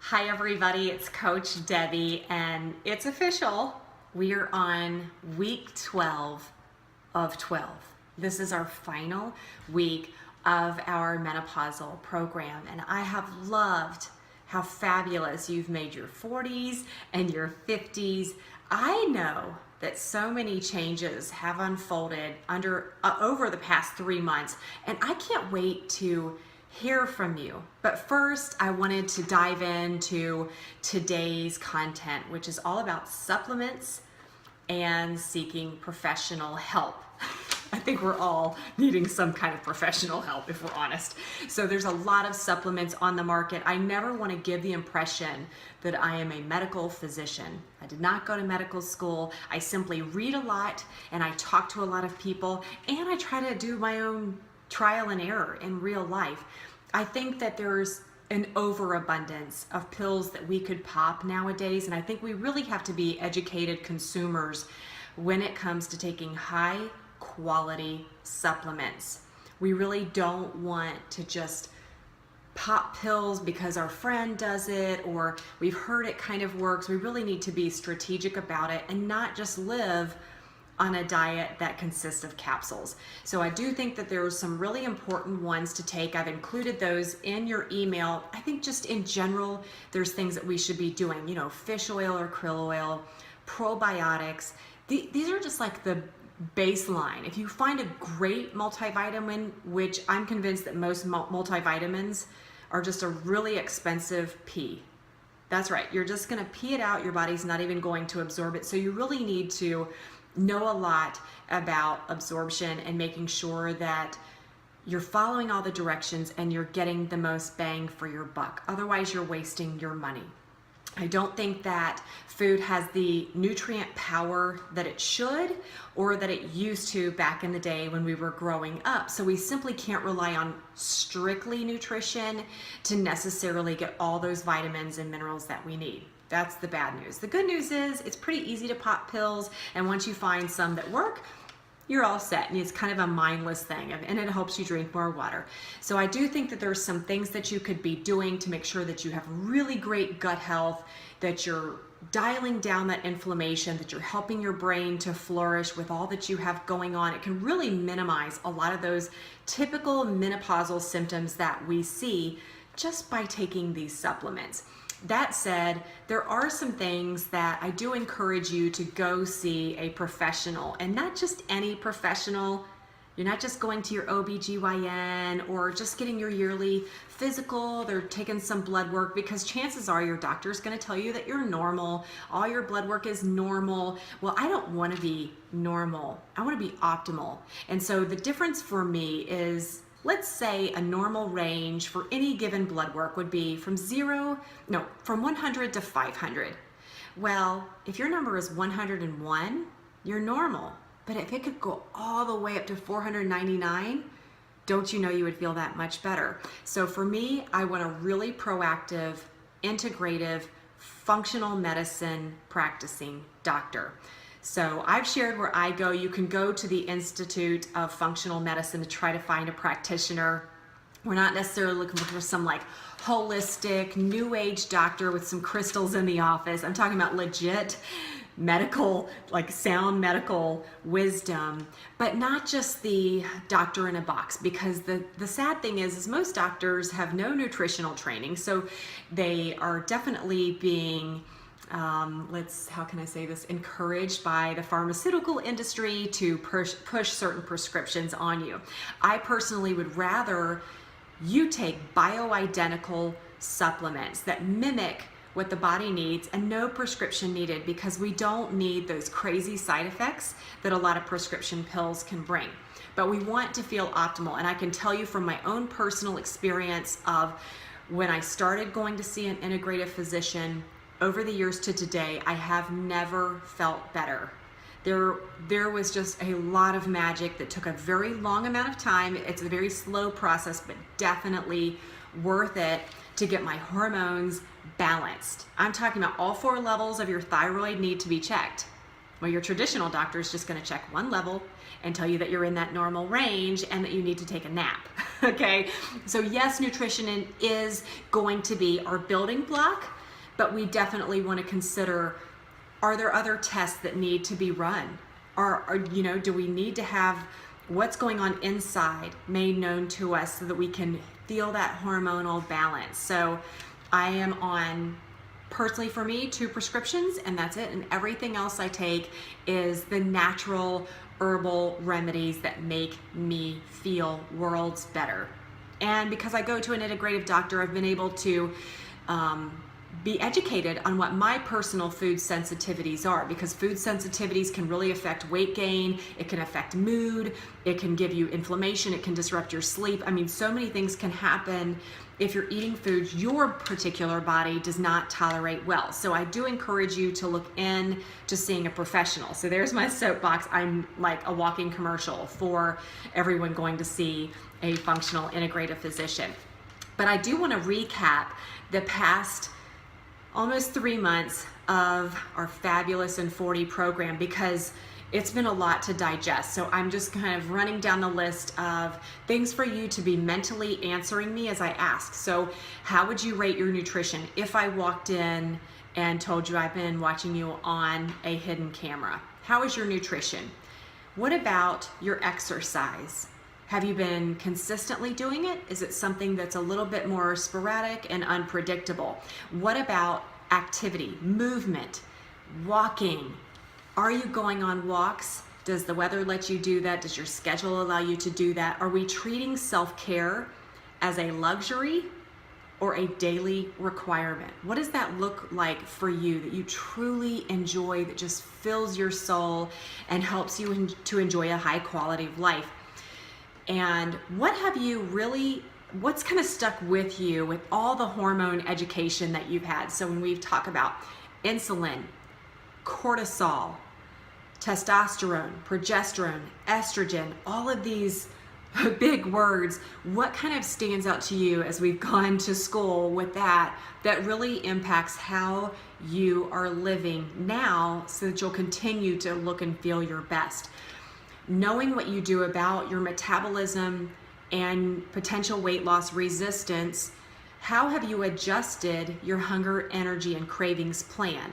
Hi everybody, it's Coach Debbie and it's official. We are on week 12 of 12. This is our final week of our menopausal program and I have loved how fabulous you've made your 40s and your 50s. I know that so many changes have unfolded over the past 3 months and I can't wait to hear from you. But first, I wanted to dive into today's content, which is all about supplements and seeking professional help. I think we're all needing some kind of professional help, if we're honest. So there's a lot of supplements on the market. I never want to give the impression that I am a medical physician. I did not go to medical school. I simply read a lot and I talk to a lot of people and I try to do my own trial and error in real life. I think that there's an overabundance of pills that we could pop nowadays, and I think we really have to be educated consumers when it comes to taking high quality supplements. We really don't want to just pop pills because our friend does it or we've heard it kind of works. We really need to be strategic about it and not just live on a diet that consists of capsules. So I do think that there's some really important ones to take. I've included those in your email. I think just in general, there's things that we should be doing, fish oil or krill oil, probiotics. These are just like the baseline. If you find a great multivitamin, which I'm convinced that most multivitamins are just a really expensive pee. That's right, you're just gonna pee it out, your body's not even going to absorb it. So you really need to know a lot about absorption and making sure that you're following all the directions and you're getting the most bang for your buck. Otherwise, you're wasting your money. I don't think that food has the nutrient power that it should or that it used to back in the day when we were growing up. So we simply can't rely on strictly nutrition to necessarily get all those vitamins and minerals that we need. That's the bad news. The good news is it's pretty easy to pop pills, and once you find some that work, you're all set, and it's kind of a mindless thing, and it helps you drink more water. So I do think that there's some things that you could be doing to make sure that you have really great gut health, that you're dialing down that inflammation, that you're helping your brain to flourish with all that you have going on. It can really minimize a lot of those typical menopausal symptoms that we see just by taking these supplements. That said, there are some things that I do encourage you to go see a professional, and not just any professional. You're not just going to your OBGYN or just getting your yearly physical. They're taking some blood work, because chances are your doctor is going to tell you that you're normal. All your blood work is normal. Well, I don't want to be normal. I want to be optimal. And so the difference for me is, let's say a normal range for any given blood work would be from 100 to 500. Well, if your number is 101, you're normal. But if it could go all the way up to 499, don't you know you would feel that much better? So for me, I want a really proactive, integrative, functional medicine practicing doctor. So I've shared where I go. You can go to the Institute of Functional Medicine to try to find a practitioner. We're not necessarily looking for some like holistic, new age doctor with some crystals in the office. I'm talking about legit medical, like sound medical wisdom, but not just the doctor in a box, because the sad thing is most doctors have no nutritional training. So they are definitely being how can I say this, encouraged by the pharmaceutical industry to push certain prescriptions on you. I personally would rather you take bioidentical supplements that mimic what the body needs and no prescription needed, because we don't need those crazy side effects that a lot of prescription pills can bring. But we want to feel optimal, and I can tell you from my own personal experience of when I started going to see an integrative physician, over the years to today, I have never felt better. There was just a lot of magic that took a very long amount of time. It's a very slow process, but definitely worth it to get my hormones balanced. I'm talking about all 4 levels of your thyroid need to be checked. Well, your traditional doctor is just going to check one level and tell you that you're in that normal range and that you need to take a nap. Okay, so yes, nutrition is going to be our building block, but we definitely want to consider, are there other tests that need to be run? Do we need to have what's going on inside made known to us so that we can feel that hormonal balance? So I am on, personally for me, 2 prescriptions, and that's it. And everything else I take is the natural herbal remedies that make me feel worlds better. And because I go to an integrative doctor, I've been able to be educated on what my personal food sensitivities are, because food sensitivities can really affect weight gain, it can affect mood, it can give you inflammation, it can disrupt your sleep. I mean, so many things can happen if you're eating foods your particular body does not tolerate well. So I do encourage you to look in to seeing a professional. So there's my soapbox. I'm like a walking commercial for everyone going to see a functional integrative physician. But I do want to recap the past almost 3 months of our Fabulous in 40 program, because it's been a lot to digest. So I'm just kind of running down the list of things for you to be mentally answering me as I ask. So how would you rate your nutrition if I walked in and told you I've been watching you on a hidden camera? How is your nutrition? What about your exercise? Have you been consistently doing it? Is it something that's a little bit more sporadic and unpredictable? What about activity, movement, walking? Are you going on walks? Does the weather let you do that? Does your schedule allow you to do that? Are we treating self-care as a luxury or a daily requirement? What does that look like for you that you truly enjoy, that just fills your soul and helps you to enjoy a high quality of life? And what's kind of stuck with you with all the hormone education that you've had? So when we talk about insulin, cortisol, testosterone, progesterone, estrogen, all of these big words, what kind of stands out to you as we've gone to school with that really impacts how you are living now so that you'll continue to look and feel your best? Knowing what you do about your metabolism and potential weight loss resistance, how have you adjusted your hunger, energy, and cravings plan?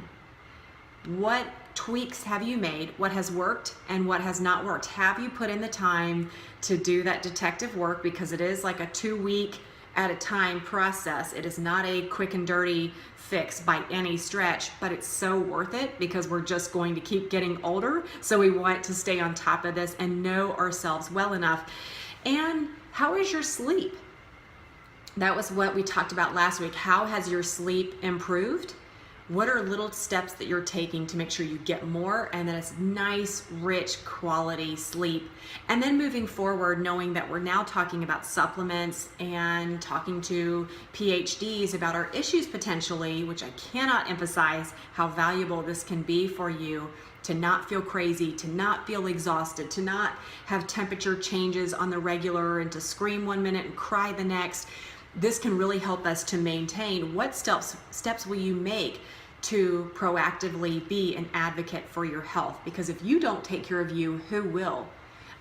What tweaks have you made? What has worked and what has not worked? Have you put in the time to do that detective work? Because it is like a 2-week at a time process. It is not a quick and dirty fix by any stretch, but it's so worth it because we're just going to keep getting older. So we want to stay on top of this and know ourselves well enough. And how is your sleep? That was what we talked about last week. How has your sleep improved? What are little steps that you're taking to make sure you get more and that it's nice, rich, quality sleep? And then moving forward, knowing that we're now talking about supplements and talking to PhDs about our issues potentially, which I cannot emphasize how valuable this can be for you to not feel crazy, to not feel exhausted, to not have temperature changes on the regular and to scream 1 minute and cry the next. This can really help us to maintain what steps will you make to proactively be an advocate for your health, because if you don't take care of you, who will?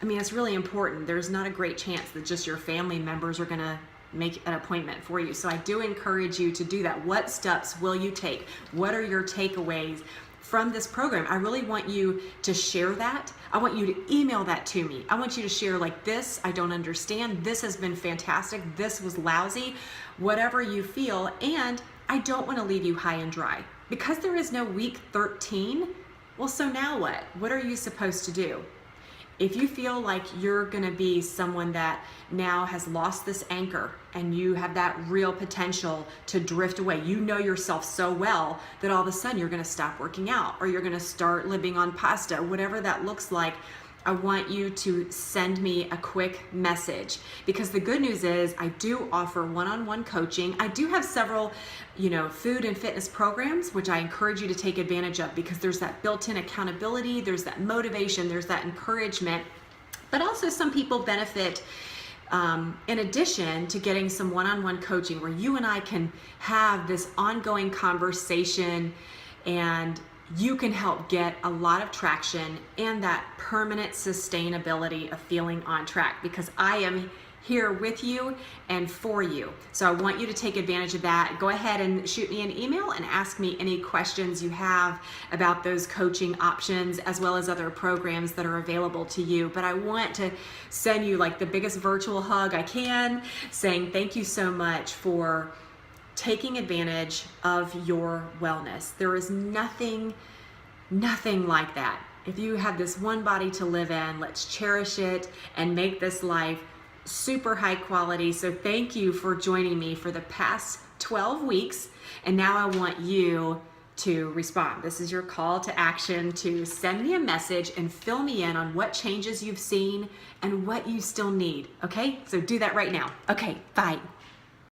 I mean, it's really important. There's not a great chance that just your family members are going to make an appointment for you. So I do encourage you to do that. What steps will you take? What are your takeaways from this program? I really want you to share that. I want you to email that to me. I want you to share like, this I don't understand, this has been fantastic, this was lousy, whatever you feel. And I don't want to leave you high and dry. Because there is no week 13, well, so now what? What are you supposed to do? If you feel like you're going to be someone that now has lost this anchor and you have that real potential to drift away, you know yourself so well that all of a sudden you're going to stop working out or you're going to start living on pasta, whatever that looks like, I want you to send me a quick message, because the good news is I do offer one-on-one coaching. I do have several, food and fitness programs, which I encourage you to take advantage of, because there's that built-in accountability, there's that motivation, there's that encouragement. But also some people benefit in addition to getting some one-on-one coaching where you and I can have this ongoing conversation and you can help get a lot of traction and that permanent sustainability of feeling on track, because I am here with you and for you. So I want you to take advantage of that. Go ahead and shoot me an email and ask me any questions you have about those coaching options, as well as other programs that are available to you. But I want to send you like the biggest virtual hug I can, saying thank you so much for taking advantage of your wellness. There is nothing like that. If you have this one body to live in, let's cherish it and make this life super high quality. So thank you for joining me for the past 12 weeks. And now I want you to respond. This is your call to action to send me a message and fill me in on what changes you've seen and what you still need. Okay, so do that right now. Okay, bye.